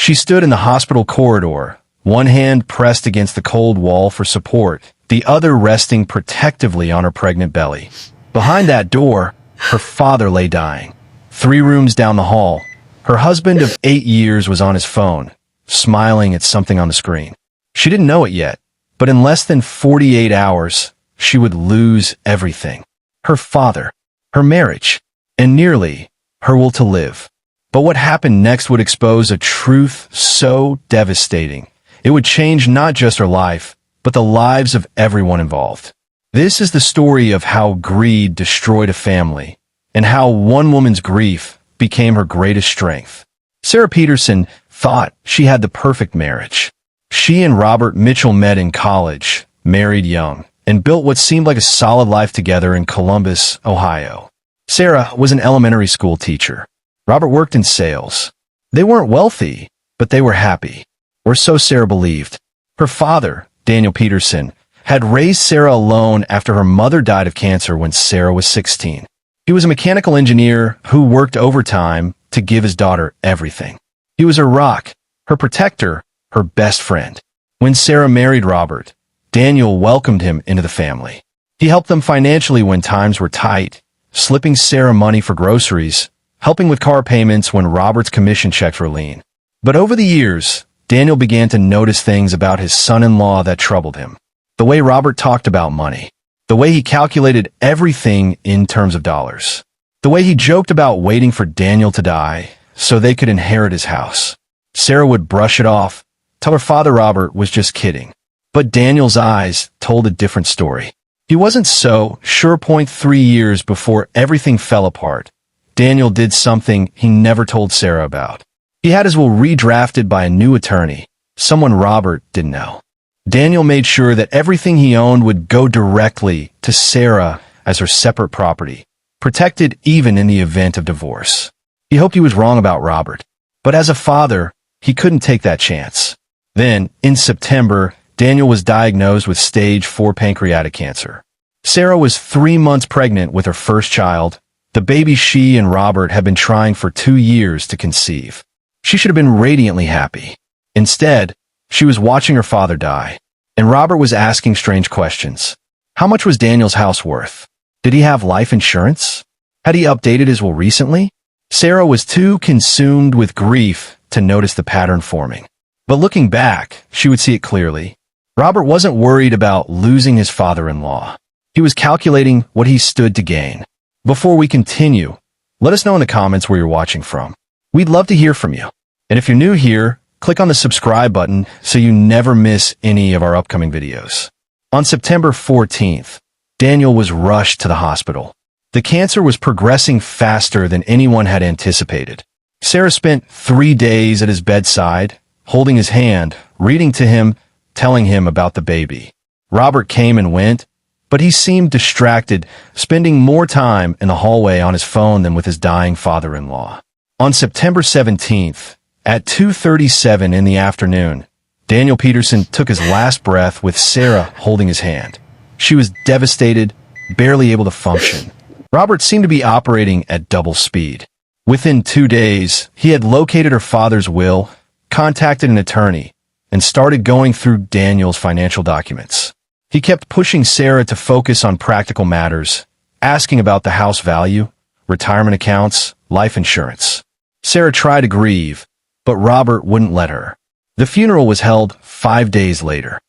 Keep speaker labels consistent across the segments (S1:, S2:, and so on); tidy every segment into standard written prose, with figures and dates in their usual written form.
S1: She stood in the hospital corridor, one hand pressed against the cold wall for support, the other resting protectively on her pregnant belly. Behind that door, her father lay dying. 3 rooms down the hall, her husband of 8 years was on his phone, smiling at something on the screen. She didn't know it yet, but in less than 48 hours, she would lose everything. Her father, her marriage, and nearly her will to live. But what happened next would expose a truth so devastating. It would change not just her life, but the lives of everyone involved. This is the story of how greed destroyed a family, and how one woman's grief became her greatest strength. Sarah Peterson thought she had the perfect marriage. She and Robert Mitchell met in college, married young, and built what seemed like a solid life together in Columbus, Ohio. Sarah was an elementary school teacher. Robert worked in sales. They weren't wealthy, but they were happy, or so Sarah believed. Her father, Daniel Peterson, had raised Sarah alone after her mother died of cancer when Sarah was 16. He was a mechanical engineer who worked overtime to give his daughter everything. He was her rock, her protector, her best friend. When Sarah married Robert, Daniel welcomed him into the family. He helped them financially when times were tight, slipping Sarah money for groceries, helping with car payments when Robert's commission checks were lean. But over the years, Daniel began to notice things about his son-in-law that troubled him. The way Robert talked about money. The way he calculated everything in terms of dollars. The way he joked about waiting for Daniel to die so they could inherit his house. Sarah would brush it off, tell her father Robert was just kidding. But Daniel's eyes told a different story. He wasn't so sure. 3 years before everything fell apart, Daniel did something he never told Sarah about. He had his will redrafted by a new attorney, someone Robert didn't know. Daniel made sure that everything he owned would go directly to Sarah as her separate property, protected even in the event of divorce. He hoped he was wrong about Robert, but as a father, he couldn't take that chance. Then, in September, Daniel was diagnosed with stage 4 pancreatic cancer. Sarah was 3 months pregnant with her first child, the baby she and Robert had been trying for 2 years to conceive. She should have been radiantly happy. Instead, she was watching her father die, and Robert was asking strange questions. How much was Daniel's house worth? Did he have life insurance? Had he updated his will recently? Sarah was too consumed with grief to notice the pattern forming. But looking back, she would see it clearly. Robert wasn't worried about losing his father-in-law. He was calculating what he stood to gain. Before we continue, let us know in the comments where you're watching from. We'd love to hear from you. And if you're new here, click on the subscribe button so you never miss any of our upcoming videos. On September 14th, Daniel was rushed to the hospital. The cancer was progressing faster than anyone had anticipated. Sarah spent 3 days at his bedside, holding his hand, reading to him, telling him about the baby. Robert came and went, but he seemed distracted, spending more time in the hallway on his phone than with his dying father-in-law. On September 17th, at 2:37 in the afternoon, Daniel Peterson took his last breath with Sarah holding his hand. She was devastated, barely able to function. Robert seemed to be operating at double speed. Within 2 days, he had located her father's will, contacted an attorney, and started going through Daniel's financial documents. He kept pushing Sarah to focus on practical matters, asking about the house value, retirement accounts, life insurance. Sarah tried to grieve, but Robert wouldn't let her. The funeral was held 5 days later.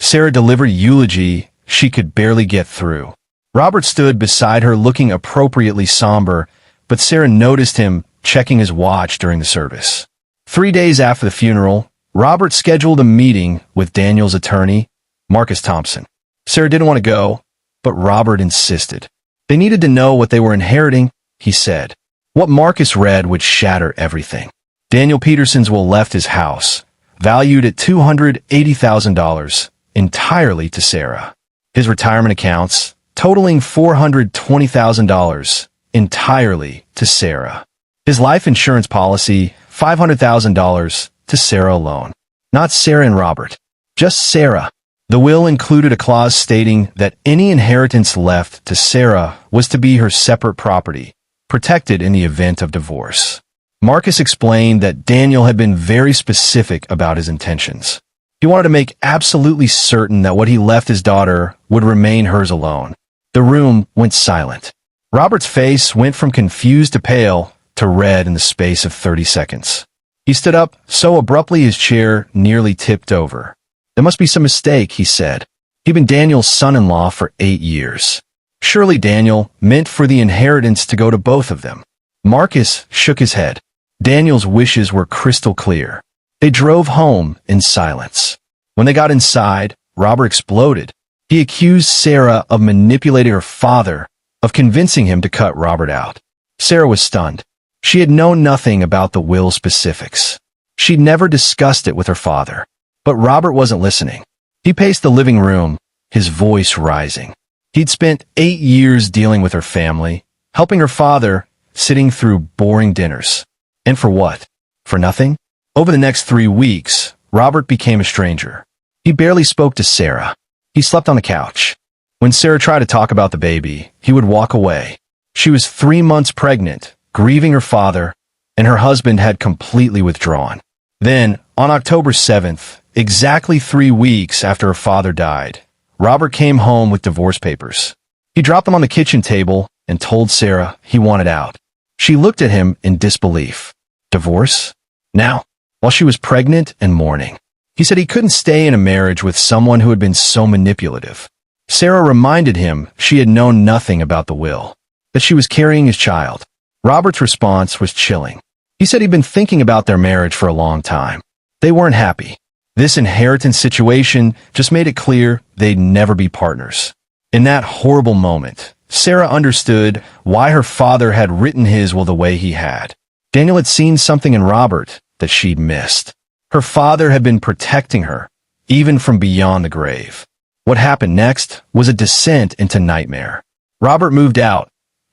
S1: Sarah delivered a eulogy she could barely get through. Robert stood beside her looking appropriately somber, but Sarah noticed him checking his watch during the service. 3 days after the funeral, Robert scheduled a meeting with Daniel's attorney, Marcus Thompson. Sarah didn't want to go, but Robert insisted. They needed to know what they were inheriting, he said. What Marcus read would shatter everything. Daniel Peterson's will left his house, valued at $280,000, entirely to Sarah. His retirement accounts, totaling $420,000, entirely to Sarah. His life insurance policy, $500,000, to Sarah alone. Not Sarah and Robert, just Sarah. The will included a clause stating that any inheritance left to Sarah was to be her separate property, protected in the event of divorce. Marcus explained that Daniel had been very specific about his intentions. He wanted to make absolutely certain that what he left his daughter would remain hers alone. The room went silent. Robert's face went from confused to pale to red in the space of 30 seconds. He stood up so abruptly his chair nearly tipped over. "There must be some mistake," he said. He'd been Daniel's son-in-law for 8 years. Surely Daniel meant for the inheritance to go to both of them. Marcus shook his head. Daniel's wishes were crystal clear. They drove home in silence. When they got inside, Robert exploded. He accused Sarah of manipulating her father, of convincing him to cut Robert out. Sarah was stunned. She had known nothing about the will specifics. She'd never discussed it with her father. But Robert wasn't listening. He paced the living room, his voice rising. He'd spent 8 years dealing with her family, helping her father, sitting through boring dinners. And for what? For nothing? Over the next 3 weeks, Robert became a stranger. He barely spoke to Sarah. He slept on the couch. When Sarah tried to talk about the baby, he would walk away. She was 3 months pregnant, grieving her father, and her husband had completely withdrawn. Then, on October 7th, exactly 3 weeks after her father died, Robert came home with divorce papers. He dropped them on the kitchen table and told Sarah he wanted out. She looked at him in disbelief. Divorce? Now, while she was pregnant and mourning. He said he couldn't stay in a marriage with someone who had been so manipulative. Sarah reminded him she had known nothing about the will, that she was carrying his child. Robert's response was chilling. He said he'd been thinking about their marriage for a long time. They weren't happy. This inheritance situation just made it clear they'd never be partners. In that horrible moment, Sarah understood why her father had written his will the way he had. Daniel had seen something in Robert that she'd missed. Her father had been protecting her, even from beyond the grave. What happened next was a descent into nightmare. Robert moved out,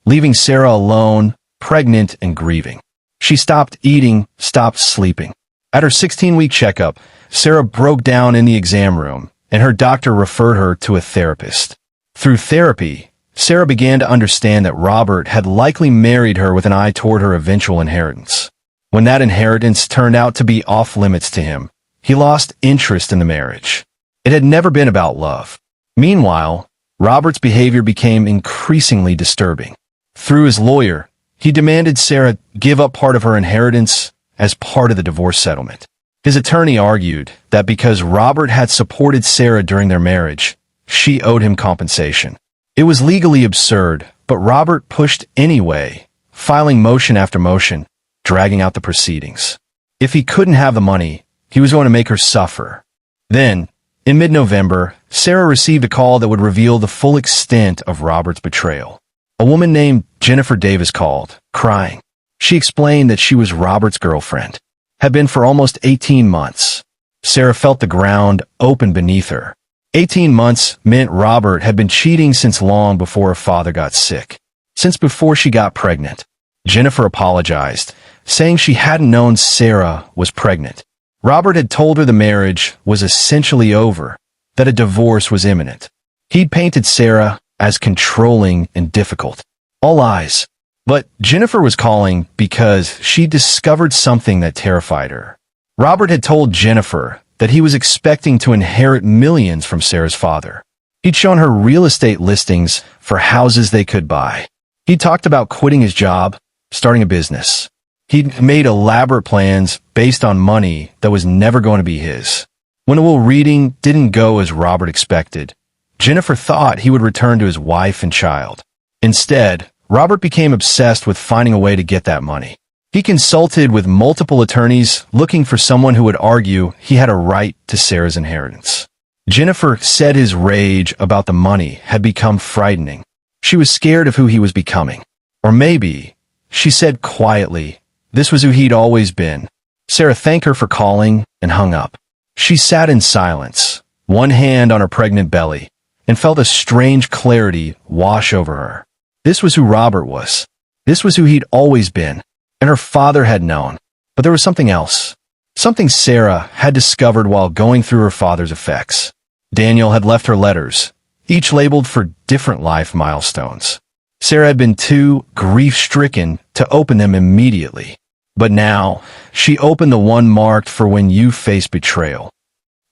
S1: leaving Sarah alone, pregnant and grieving. She stopped eating, stopped sleeping. At her 16-week checkup, Sarah broke down in the exam room, and her doctor referred her to a therapist. Through therapy, Sarah began to understand that Robert had likely married her with an eye toward her eventual inheritance. When that inheritance turned out to be off-limits to him, he lost interest in the marriage. It had never been about love. Meanwhile, Robert's behavior became increasingly disturbing. Through his lawyer, he demanded Sarah give up part of her inheritance as part of the divorce settlement. His attorney argued that because Robert had supported Sarah during their marriage, she owed him compensation. It was legally absurd, but Robert pushed anyway, filing motion after motion, dragging out the proceedings. If he couldn't have the money, he was going to make her suffer. Then, in mid-November, Sarah received a call that would reveal the full extent of Robert's betrayal. A woman named Jennifer Davis called, crying. She explained that she was Robert's girlfriend, had been for almost 18 months. Sarah felt the ground open beneath her. 18 months meant Robert had been cheating since long before her father got sick, since before she got pregnant. Jennifer apologized, saying she hadn't known Sarah was pregnant. Robert had told her the marriage was essentially over, that a divorce was imminent. He'd painted Sarah as controlling and difficult. All lies. But Jennifer was calling because she discovered something that terrified her. Robert had told Jennifer that he was expecting to inherit millions from Sarah's father. He'd shown her real estate listings for houses they could buy. He talked about quitting his job, starting a business. He'd made elaborate plans based on money that was never going to be his. When a will reading didn't go as Robert expected, Jennifer thought he would return to his wife and child. Instead, Robert became obsessed with finding a way to get that money. He consulted with multiple attorneys looking for someone who would argue he had a right to Sarah's inheritance. Jennifer said his rage about the money had become frightening. She was scared of who he was becoming. Or maybe, she said quietly, this was who he'd always been. Sarah thanked her for calling and hung up. She sat in silence, one hand on her pregnant belly, and felt a strange clarity wash over her. This was who Robert was. This was who he'd always been, and her father had known. But there was something else. Something Sarah had discovered while going through her father's effects. Daniel had left her letters, each labeled for different life milestones. Sarah had been too grief-stricken to open them immediately. But now, she opened the one marked for when you face betrayal.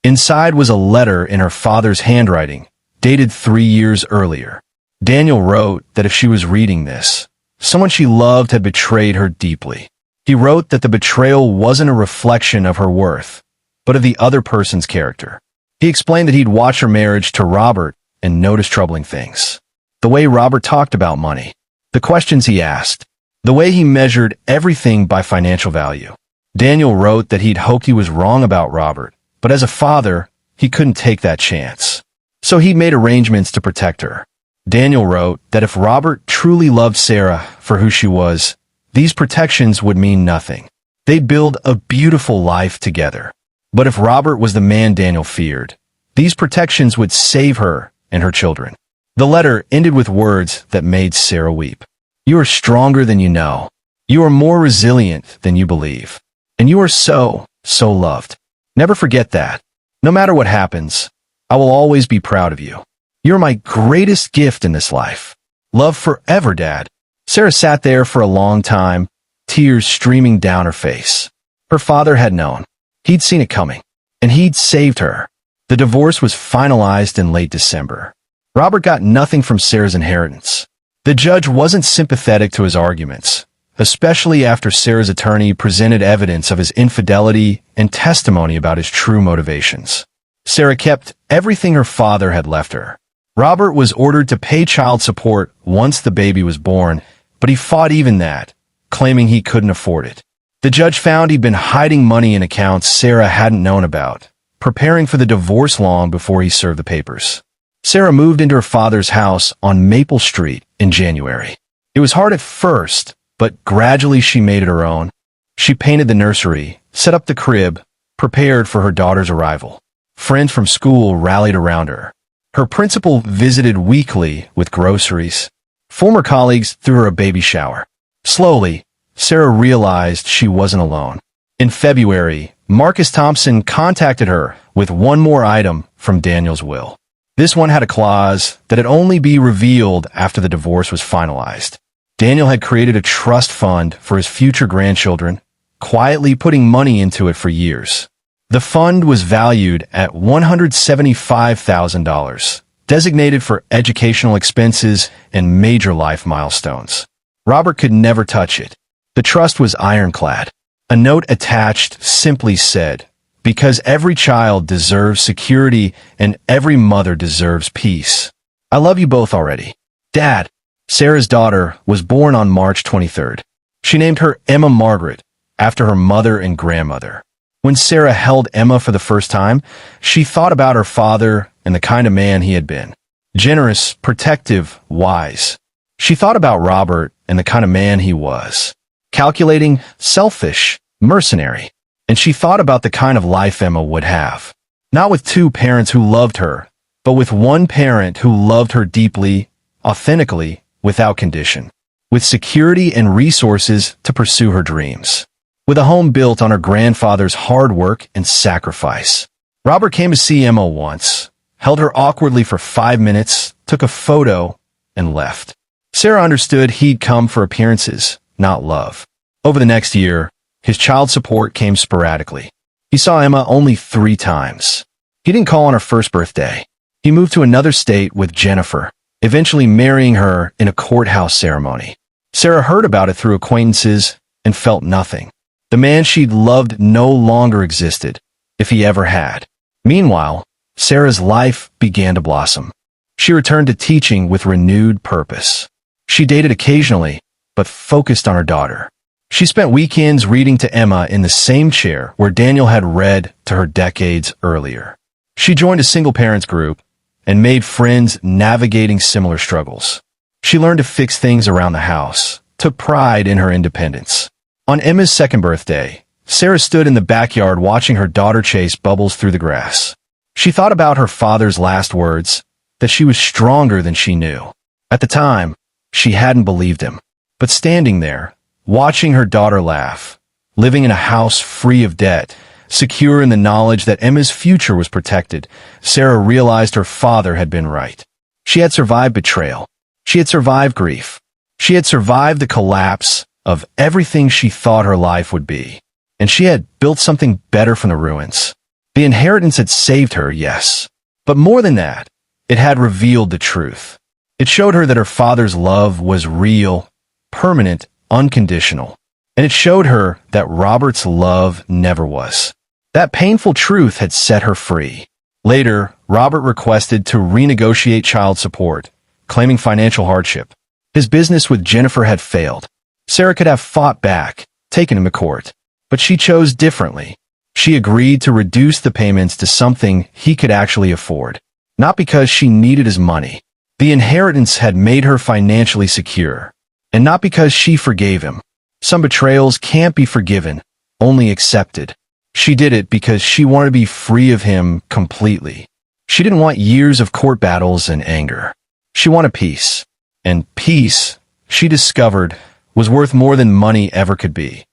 S1: Inside was a letter in her father's handwriting, dated 3 years earlier. Daniel wrote that if she was reading this, someone she loved had betrayed her deeply. He wrote that the betrayal wasn't a reflection of her worth, but of the other person's character. He explained that he'd watched her marriage to Robert and noticed troubling things. The way Robert talked about money, the questions he asked, the way he measured everything by financial value. Daniel wrote that he'd hoped he was wrong about Robert, but as a father, he couldn't take that chance. So he made arrangements to protect her. Daniel wrote that if Robert truly loved Sarah for who she was, these protections would mean nothing. They'd build a beautiful life together. But if Robert was the man Daniel feared, these protections would save her and her children. The letter ended with words that made Sarah weep. You are stronger than you know. You are more resilient than you believe. And you are so loved. Never forget that. No matter what happens, I will always be proud of you. You're my greatest gift in this life. Love forever, Dad. Sarah sat there for a long time, tears streaming down her face. Her father had known. He'd seen it coming, and he'd saved her. The divorce was finalized in late December. Robert got nothing from Sarah's inheritance. The judge wasn't sympathetic to his arguments, especially after Sarah's attorney presented evidence of his infidelity and testimony about his true motivations. Sarah kept everything her father had left her. Robert was ordered to pay child support once the baby was born, but he fought even that, claiming he couldn't afford it. The judge found he'd been hiding money in accounts Sarah hadn't known about, preparing for the divorce long before he served the papers. Sarah moved into her father's house on Maple Street in January. It was hard at first, but gradually she made it her own. She painted the nursery, set up the crib, prepared for her daughter's arrival. Friends from school rallied around her. Her principal visited weekly with groceries. Former colleagues threw her a baby shower. Slowly, Sarah realized she wasn't alone. In February, Marcus Thompson contacted her with one more item from Daniel's will. This one had a clause that'd only be revealed after the divorce was finalized. Daniel had created a trust fund for his future grandchildren, quietly putting money into it for years. The fund was valued at $175,000, designated for educational expenses and major life milestones. Robert could never touch it. The trust was ironclad. A note attached simply said, "Because every child deserves security and every mother deserves peace. I love you both already. Dad." Sarah's daughter was born on March 23rd. She named her Emma Margaret, after her mother and grandmother. When Sarah held Emma for the first time, she thought about her father and the kind of man he had been. Generous, protective, wise. She thought about Robert and the kind of man he was. Calculating, selfish, mercenary. And she thought about the kind of life Emma would have. Not with two parents who loved her, but with one parent who loved her deeply, authentically, without condition. With security and resources to pursue her dreams. With a home built on her grandfather's hard work and sacrifice. Robert came to see Emma once, held her awkwardly for 5 minutes, took a photo, and left. Sarah understood he'd come for appearances, not love. Over the next year, his child support came sporadically. He saw Emma only 3 times. He didn't call on her first birthday. He moved to another state with Jennifer, eventually marrying her in a courthouse ceremony. Sarah heard about it through acquaintances and felt nothing. The man she'd loved no longer existed, if he ever had. Meanwhile, Sarah's life began to blossom. She returned to teaching with renewed purpose. She dated occasionally, but focused on her daughter. She spent weekends reading to Emma in the same chair where Daniel had read to her decades earlier. She joined a single parents group and made friends navigating similar struggles. She learned to fix things around the house, took pride in her independence. On Emma's second birthday, Sarah stood in the backyard watching her daughter chase bubbles through the grass. She thought about her father's last words, that she was stronger than she knew. At the time, she hadn't believed him. But standing there, watching her daughter laugh, living in a house free of debt, secure in the knowledge that Emma's future was protected, Sarah realized her father had been right. She had survived betrayal. She had survived grief. She had survived the collapse of everything she thought her life would be. And she had built something better from the ruins. The inheritance had saved her, yes. But more than that, it had revealed the truth. It showed her that her father's love was real, permanent, unconditional. And it showed her that Robert's love never was. That painful truth had set her free. Later, Robert requested to renegotiate child support, claiming financial hardship. His business with Jennifer had failed. Sarah could have fought back, taken him to court. But she chose differently. She agreed to reduce the payments to something he could actually afford. Not because she needed his money. The inheritance had made her financially secure. And not because she forgave him. Some betrayals can't be forgiven, only accepted. She did it because she wanted to be free of him completely. She didn't want years of court battles and anger. She wanted peace. And peace, she discovered, was worth more than money ever could be.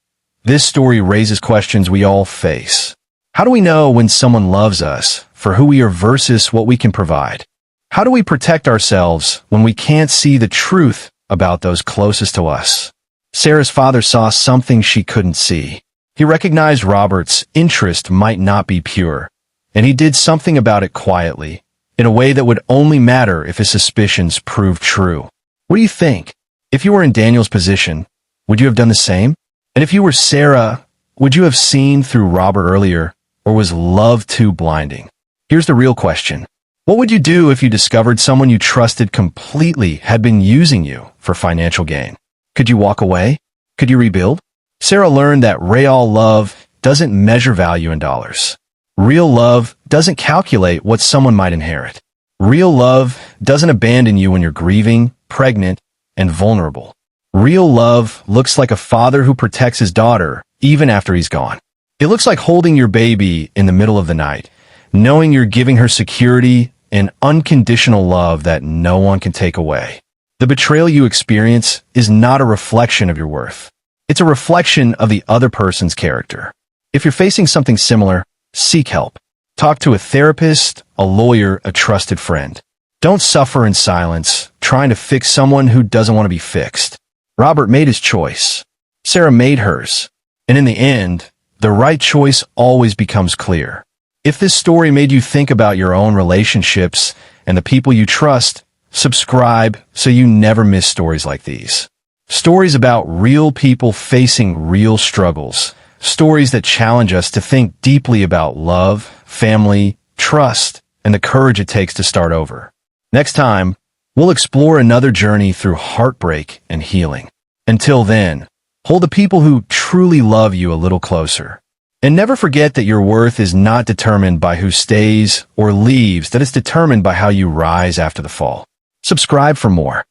S1: This story raises questions we all face. How do we know when someone loves us for who we are versus what we can provide? How do we protect ourselves when we can't see the truth about those closest to us? Sarah's father saw something she couldn't see. He recognized Robert's interest might not be pure, and he did something about it quietly, in a way that would only matter if his suspicions proved true. What do you think? If you were in Daniel's position, would you have done the same? And if you were Sarah, would you have seen through Robert earlier, or was love too blinding? Here's the real question. What would you do if you discovered someone you trusted completely had been using you for financial gain? Could you walk away? Could you rebuild? Sarah learned that real love doesn't measure value in dollars. Real love doesn't calculate what someone might inherit. Real love doesn't abandon you when you're grieving, pregnant, and vulnerable. Real love looks like a father who protects his daughter even after he's gone. It looks like holding your baby in the middle of the night, knowing you're giving her security and unconditional love that no one can take away. The betrayal you experience is not a reflection of your worth. It's a reflection of the other person's character. If you're facing something similar, seek help. Talk to a therapist, a lawyer, a trusted friend. Don't suffer in silence, trying to fix someone who doesn't want to be fixed. Robert made his choice. Sarah made hers. And in the end, the right choice always becomes clear. If this story made you think about your own relationships and the people you trust, subscribe so you never miss stories like these. Stories about real people facing real struggles. Stories that challenge us to think deeply about love, family, trust, and the courage it takes to start over. Next time, we'll explore another journey through heartbreak and healing. Until then, hold the people who truly love you a little closer. And never forget that your worth is not determined by who stays or leaves, that it's determined by how you rise after the fall. Subscribe for more.